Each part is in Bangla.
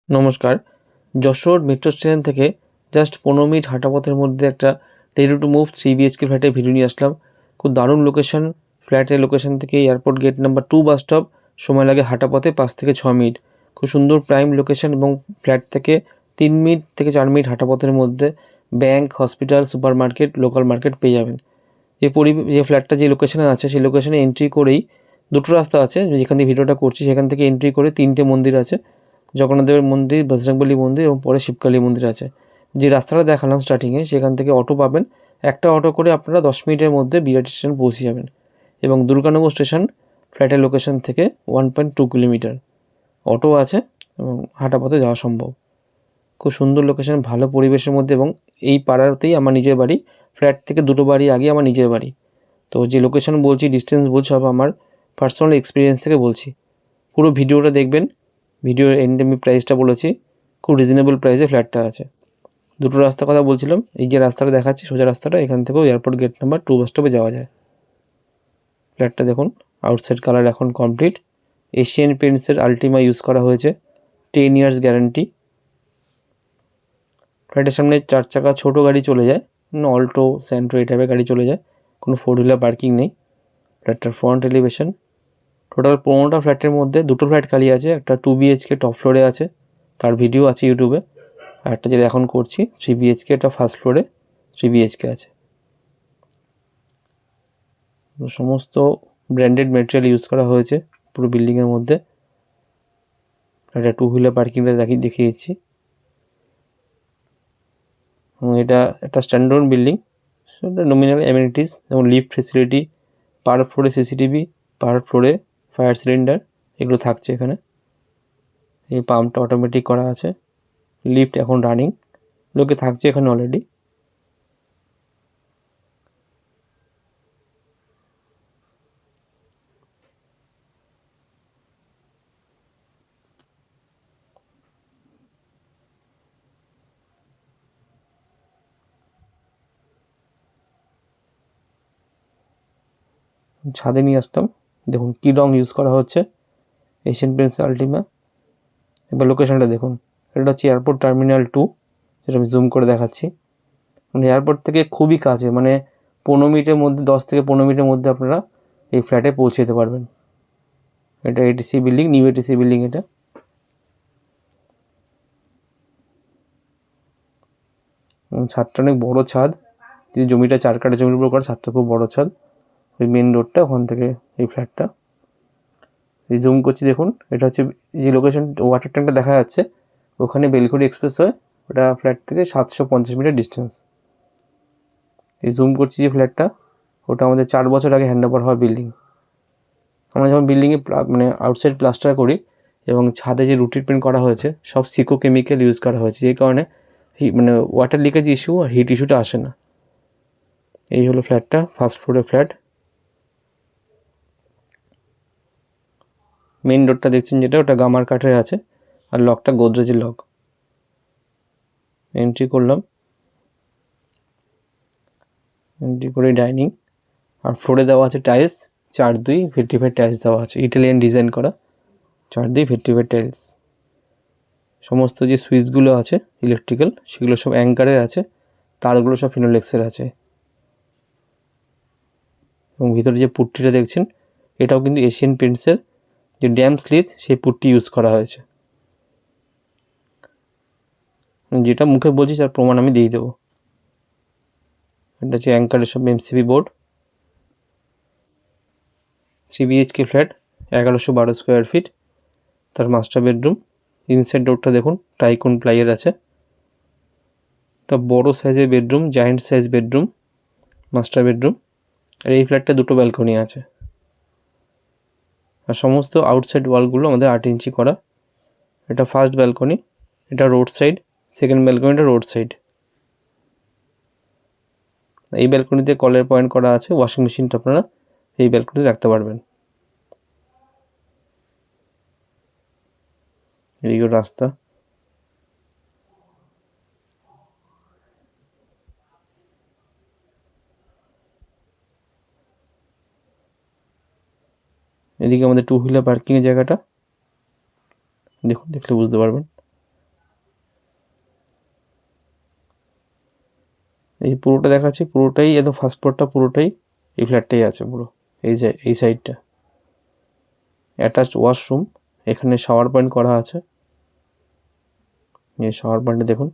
নমস্কার। যশোর মেট্রো স্টেশন থেকে জাস্ট 15 মিনিট হাঁটা পথের মধ্যে একটা রেডি টু মুভ 3 বিএইচকে ফ্ল্যাটের ভিডিও নিয়ে আসলাম। খুব দারুণ লোকেশন। ফ্ল্যাটের লোকেশন থেকে airport gate number 2 bus stop. সময় লাগে হাঁটা পথে 5 থেকে 6 মিনিট। খুব সুন্দর প্রাইম লোকেশন এবং ফ্ল্যাট থেকে 3 মিনিট থেকে 4 মিনিট হাঁটা পথের মধ্যে bank, hospital, supermarket, local market পেয়ে যাবেন। যে ফ্ল্যাটটা যে লোকেশনে আছে সেই লোকেশনে এন্ট্রি করেই দুটো রাস্তা আছে। যেখান থেকে ভিডিওটা করছি সেখান থেকে এন্ট্রি করে 3টে মন্দির আছে। জগন্নাথ দেবের মন্দির, বজরংবলী মন্দির এবং পরে শিবকালী মন্দির আছে। যে রাস্তাটা দেখালাম স্টার্টিংয়ে সেখান থেকে অটো পাবেন। একটা অটো করে আপনারা 10 মিনিটের মধ্যে বিরাটি স্টেশন পৌঁছে যাবেন এবং দুর্গানগর স্টেশন ফ্ল্যাটের লোকেশন থেকে 1.2 কিলোমিটার। অটো আছে এবং হাঁটা পথে যাওয়া সম্ভব। খুব সুন্দর লোকেশন, ভালো পরিবেশের মধ্যে এবং এই পাড়াতেই আমার নিজের বাড়ি। ফ্ল্যাট থেকে 2টো বাড়ি আগে আমার নিজের বাড়ি। তো যে লোকেশন বলছি, ডিস্টেন্স বলছি, সব আমার পার্সোনাল এক্সপিরিয়েন্স থেকে বলছি। পুরো ভিডিওটা দেখবেন। ভিডিওর এন্ডে আমি প্রাইসটা বলেছি। খুব রিজনেবল প্রাইসে ফ্ল্যাটটা আছে। দুটো রাস্তার কথা বলছিলাম। এই যে রাস্তাটা দেখাচ্ছি সোজা রাস্তাটা, এখান থেকেও এয়ারপোর্ট গেট নাম্বার 2 বাস স্টপে যাওয়া যায়। ফ্ল্যাটটা দেখুন, আউটসাইড কালার এখন কমপ্লিট। এশিয়ান পেইন্টসের আল্টিমা ইউজ করা হয়েছে। 10 ইয়ার্স গ্যারান্টি। ফ্ল্যাটের সামনে 4 চাকা ছোটো গাড়ি চলে যায়, অল্টো, স্যান্ট্রো এই টাইপের গাড়ি চলে যায়। কোনো 4 হুইলার পার্কিং নেই। ফ্ল্যাটটার ফ্রন্ট এলিভেশন। টোটাল 15টা ফ্ল্যাটের মধ্যে 2টো ফ্ল্যাট খালি আছে। একটা 2 বিএইচকে টপ ফ্লোরে আছে, তার ভিডিও আছে ইউটিউবে। আর একটা যেটা এখন করছি 3 বিএইচকে, এটা ফার্স্ট ফ্লোরে 3 বিএইচকে আছে। সমস্ত ব্র্যান্ডেড ম্যাটেরিয়াল ইউজ করা হয়েছে পুরো বিল্ডিংয়ের মধ্যে। একটা 2 হুইলার পার্কিংটা দেখিয়ে দিচ্ছি। এবং এটা একটা স্ট্যান্ডার্ড বিল্ডিং। সেটা নমিনাল অ্যামেনিটিস যেমন লিফট ফেসিলিটি, পার ফ্লোরে সিসিটিভি, পার ফ্লোরে ফায়ার সিলিন্ডার, এগুলো থাকছে এখানে। এই পাম্পটা অটোমেটিক করা আছে। লিফট এখন রানিং, লোকে থাকছে এখানে অলরেডি। ছাদে নিয়ে আসলাম, দেখুন কী রং ইউজ করা হচ্ছে, এশিয়ান পেইন্টস আল্টিমা। এবার লোকেশনটা দেখুন, এটা হচ্ছে এয়ারপোর্ট টার্মিনাল 2, যেটা আমি জুম করে দেখাচ্ছি। মানে এয়ারপোর্ট থেকে খুবই কাছে, মানে 15 মিনিটের মধ্যে, 10 থেকে 15 মিনিটের মধ্যে আপনারা এই ফ্ল্যাটে পৌঁছে যেতে পারবেন। এটা ATC building, new ATC building এটা। ছাদটা অনেক বড়ো ছাদ, যদি জমিটা 4 কাঠা জমির উপর করা, ছাদটা খুব বড়ো ছাদ। ওই মেন রোডটা, ওখান থেকে এই ফ্ল্যাটটা। এই জুম করছি দেখুন, এটা হচ্ছে যে লোকেশন ওয়াটার ট্যাঙ্কটা দেখা যাচ্ছে, ওখানে বেলকুড়ি এক্সপ্রেস হয়, ওটা ফ্ল্যাট থেকে 750 মিটার ডিস্টেন্স। এই জুম করছি যে ফ্ল্যাটটা, ওটা আমাদের 4 বছর আগে হ্যান্ড ওভার হওয়া বিল্ডিং। আমরা যখন বিল্ডিংয়ে মানে আউটসাইড প্লাস্টার করি এবং ছাদে যে রুট ট্রিটমেন্ট করা হয়েছে সব সিকো কেমিক্যাল ইউজ করা হয়েছে, যে কারণে মানে ওয়াটার লিকেজ ইস্যু আর হিট ইস্যুটা আসে না। এই হলো ফ্ল্যাটটা, ফার্স্ট ফ্লোরের ফ্ল্যাট। মেন ডোরটা দেখছেন যেটা, ওটা গামার কাঠের আছে, আর লকটা গোদরেজের লক। এন্ট্রি করলাম, এন্ট্রি করে ডাইনিং। আর ফ্লোরে দেওয়া আছে টাইলস, 4-2 ভেট্রিফাইড টাইলস দেওয়া আছে, ইটালিয়ান ডিজাইন করা 4-2 ভেট্রিফাইড টাইলস। সমস্ত যে সুইচগুলো আছে ইলেকট্রিক্যাল, সেগুলো সব অ্যাঙ্কারের আছে, তারগুলো সব ফিনোলেক্সের আছে। এবং ভিতরে যে পুট্টিটা দেখছেন, এটাও কিন্তু এশিয়ান পেইন্টসের যে ড্যাম স্লিট, সেই পুট্টি ইউজ করা হয়েছে। যেটা মুখে বলছি তার প্রমাণ আমি দিয়ে দেবো। এটা হচ্ছে অ্যাঙ্কারের সব MCB board. 3 BHK flat, 1112 square feet. তার মাস্টার বেডরুম। ইনসাইড ডোরটা দেখুন, টাইকুন প্লাইয়ের আছে। একটা বড়ো সাইজের bedroom, giant size bedroom, master bedroom. আর এই ফ্ল্যাটটা 2টো ব্যালকনি আছে। আর সমস্ত আউটসাইড ওয়ালগুলো আমাদের 8 ইঞ্চি করা। এটা ফার্স্ট ব্যালকনি, এটা রোড সাইড। সেকেন্ড ব্যালকনিটা রোড সাইড। এই ব্যালকনিতে কলের পয়েন্ট করা আছে, ওয়াশিং মেশিনটা আপনারা এই ব্যালকনিতে রাখতে পারবেন। এদিকে রাস্তা। এদিকে আমাদের 2 হুইলার পার্কিংয়ের জায়গাটা দেখুন, দেখলে বুঝতে পারবেন। এই পুরোটা দেখাচ্ছি, পুরোটাই একদম ফার্স্ট ফ্লোরটা পুরোটাই এই ফ্ল্যাটটাই আছে পুরো। এই সাইডটা অ্যাটাচড ওয়াশরুম, এখানে শাওয়ার পয়েন্ট করা আছে। এই শাওয়ার পয়েন্টে দেখুন,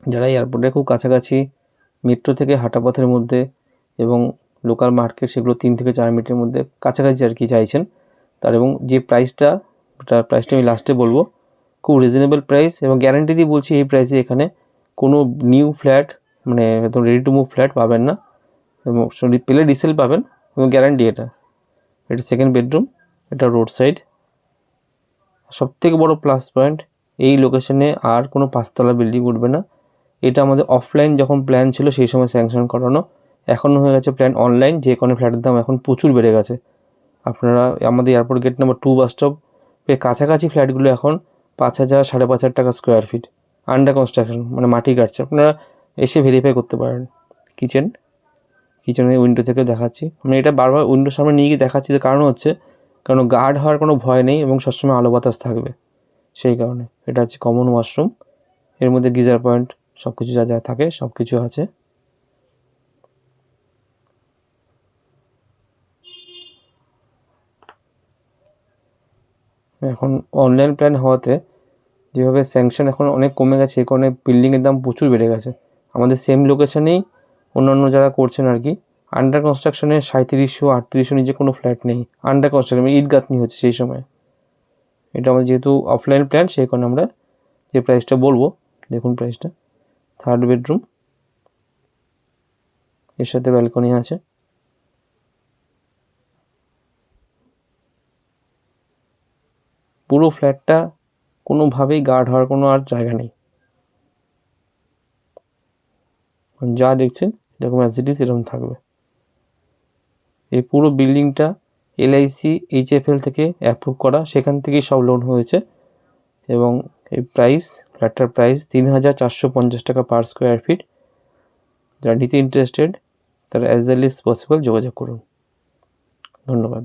যারা এয়ারপোর্টের খুব কাছাকাছি, মেট্রো থেকে হাঁটা পথের মধ্যে এবং লোকাল মার্কেট সেগুলো 3 থেকে 4 মিনিটের মধ্যে কাছাকাছি আর কি চাইছেন তার, এবং যে প্রাইসটা আমি লাস্টে বলবো, খুব রিজনেবল প্রাইস এবং গ্যারান্টি দিয়ে বলছি এই প্রাইসে এখানে কোনো নিউ ফ্ল্যাট মানে একদম রেডি টু মুভ ফ্ল্যাট পাবেন না, এবং পেলে রিসেল পাবেন এবং গ্যারান্টি এটা সেকেন্ড বেডরুম, এটা রোড সাইড। সবথেকে বড় প্লাস পয়েন্ট, এই লোকেশনে আর কোনো 5তলা বিল্ডিং উঠবে না। এটা আমাদের অফলাইন যখন প্ল্যান ছিল সেই সময় স্যাংশন করানো, এখনও হয়ে গেছে প্ল্যান অনলাইন। যে কোনো ফ্ল্যাটের দাম এখন প্রচুর বেড়ে গেছে। আপনারা আমাদের এয়ারপোর্ট গেট নাম্বার 2 বাস স্টপের কাছাকাছি ফ্ল্যাটগুলো এখন 5,000 5,500 টাকা স্কোয়ার ফিট আন্ডার কনস্ট্রাকশন, মানে মাটি কাটছে। আপনারা এসে ভেরিফাই করতে পারেন। কিচেনের উইন্ডো থেকে দেখাচ্ছি, আমি এটা বারবার উইন্ডোর সামনে নিয়ে গিয়ে দেখাচ্ছি, কারণ হচ্ছে কারণ গার্ড হওয়ার কোনো ভয় নেই এবং সবসময় আলো বাতাস থাকবে, সেই কারণে। এটা হচ্ছে কমন ওয়াশরুম, এর মধ্যে গিজার পয়েন্ট সব কিছু যা যা থাকে সব কিছু আছে। এখন অনলাইন প্ল্যান হওয়াতে যেভাবে স্যাংশন এখন অনেক কমে গেছে, এই কারণে বিল্ডিংয়ের দাম প্রচুর বেড়ে গেছে। আমাদের সেম লোকেশনেই অন্যান্য যারা করছেন আর কি, আন্ডার কনস্ট্রাকশনে 3700 3800 নিচে কোনো ফ্ল্যাট নেই। আন্ডার কনস্ট্রাকশন ইট গাঁথনি হচ্ছে সেই সময়। এটা আমাদের যেহেতু অফলাইন প্ল্যান, সেই কারণে আমরা যে প্রাইসটা বলবো, দেখুন প্রাইসটা। থার্ড বেডরুম, এর সাথে ব্যালকনি আছে। পুরো ফ্ল্যাটটা কোনোভাবেই গার্ড হওয়ার কোনো আর জায়গা নেই, যা দেখছেন এরকম অ্যাজ ইট ইজ এরকম থাকবে। এই পুরো বিল্ডিংটা LIC HFL থেকে অ্যাপ্রুভ করা, সেখান থেকেই সব লোন হয়েছে। এবং এই ফ্ল্যাটটার প্রাইস 3,450 টাকা পার স্কোয়ার ফিট। যারা নিতে ইন্টারেস্টেড তারা অ্যাজ আর্লি অ্যাজ পসিবল যোগাযোগ করুন। ধন্যবাদ।